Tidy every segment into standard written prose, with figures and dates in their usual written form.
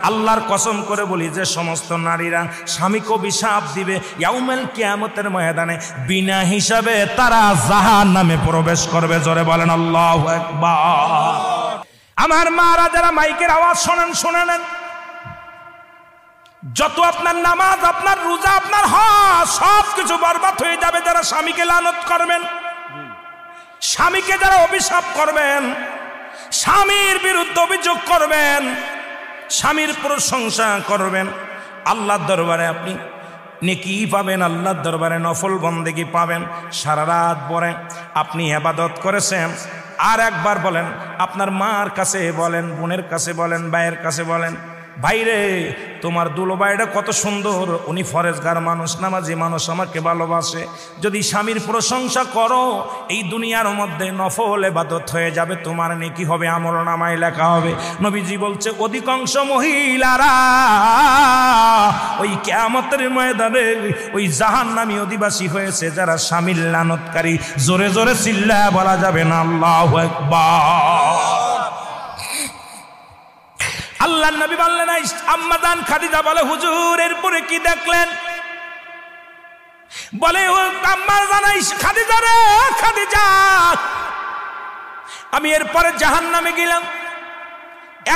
আল্লাহর কসম করে বলি যে সমস্ত নারীরা স্বামীকে অভিশাপ দিবে ইয়াউমুল কিয়ামতের ময়দানে বিনা হিসাবে তারা জাহান্নামে প্রবেশ করবে। জোরে বলেন আল্লাহু আকবার। আমার মারা যারা মাইকের আওয়াজ শোনেন, শুনে নেন, যত আপনার নামাজ, আপনার রোজা, আপনার হজ সব কিছু বরবাদ হয়ে যাবে যারা স্বামীকে লানত করবেন, স্বামীকে যারা অভিশাপ করবেন, স্বামীর বিরুদ্ধে অভিযোগ করবেন, স্বামীর প্রশংসা করবেন। আল্লাহর দরবারে আপনি নেকি পাবেন, আল্লাহর দরবারে নফল বন্দেগী পাবেন। সারা রাত পরে আপনি ইবাদত করেছেন, আর একবার বলেন, আপনার মার কাছে বলেন, বোনের কাছে বলেন, ভাইয়ের কাছে বলেন, ভাইরে তোমার দুলো ভাইটা কত সুন্দর, উনি ফরেজগার মানুষ, নামাজি মানুষ, আমাকে ভালোবাসে। যদি স্বামীর প্রশংসা করো এই দুনিয়ার মধ্যে নফল ইবাদত হয়ে যাবে, তোমার নেকি হবে, আমলনামায় লেখা হবে। নবীজি বলছে অধিকাংশ মহিলারা ওই কিয়ামতের ময়দানে ওই জাহান্নামী অধিবাসী হয়েছে যারা স্বামীর লানতকারী। জোরে জোরে চিল্লায়া বলা যাবে না আল্লাহু আকবার। আল্লাহর নবী বললেন, আম্মা জান খাদিজা বলে হুজুর এরপরে কি দেখলেন? বলে ও আম্মা জান খাদিজা রে, খাদিজা আমি এরপরে জাহান্নামে গেলাম,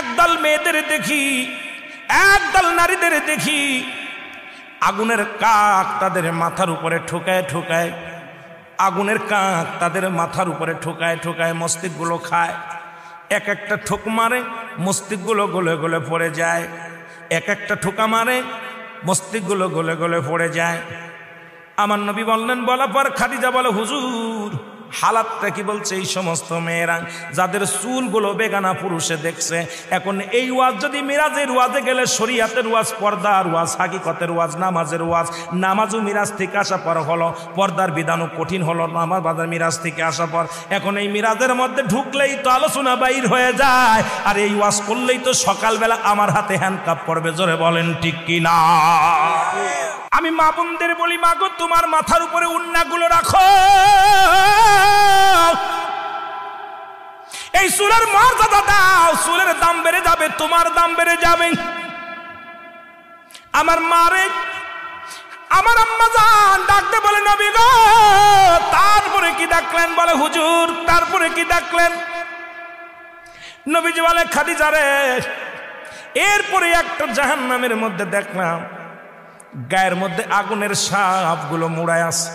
একদল মেয়েদের দেখি, একদল নারীদের দেখি, আগুনের কাক তাদের মাথার উপরে ঠোকায় ঠোকায়, আগুনের কাক তাদের মাথার উপরে ঠোকায় ঠোকায় মস্তিষ্কগুলো খায়। এক একটা ঠোক মারে, মস্তিষ্কগুলো গলে গলে পড়ে যায়। এক একটা ঠোকা মারে, মস্তিষ্কগুলো গলে গলে পড়ে যায়। আমার নবী বললেন, বলার পর খাদিজা বলে হুজুর হালাতটা কি? বলছে এই সমস্ত মেয়েরা যাদের চুলগুলো বেগানা পুরুষে দেখছে, এখন এই ওয়াজ যদি মিরাজের ওয়াজে গেলে শরীয়তের ওয়াজ, পর্দার ওয়াজ, হাকিকতের ওয়াজ, নামাজের ওয়াজ, নামাজও মিরাজ থেকে আসা পর হলো, পর্দার বিধানও কঠিন হলো নামাজ বাজার মিরাজ থেকে আসা পর। এখন এই মিরাজের মধ্যে ঢুকলেই তো আলোচনা বাইর হয়ে যায়, আর এই ওয়াজ করলেই তো সকালবেলা আমার হাতে হ্যান্ডকাপ পড়বে। জোরে বলেন ঠিক কিনা? আমি মা বোনদের বলি, মা গো তোমার মাথার উপরে উন্নাগুলো রাখো, এই চুলের মর্যাদা দাও, চুলের দাম বেড়ে যাবে, তোমার দাম বেড়ে যাবে। আমার মারে, আমার আম্মা জান ডাকতে বলে, নবী গো তারপরে কি দেখলেন? বলে হুজুর তারপরে কি দেখলেন? নবীজি বলে খাদিজা রে এরপরে একটা জাহান্নামের মধ্যে দেখলাম গায়ের মধ্যে আগুনের সাপগুলো মুড়ায় আছে,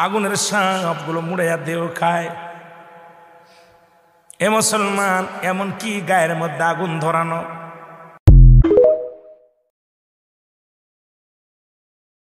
আগুনের সাপগুলো মুড়াইয়া দেহ খায়। এ মুসলমান, এমন কি গায়ের মধ্যে আগুন ধরানো?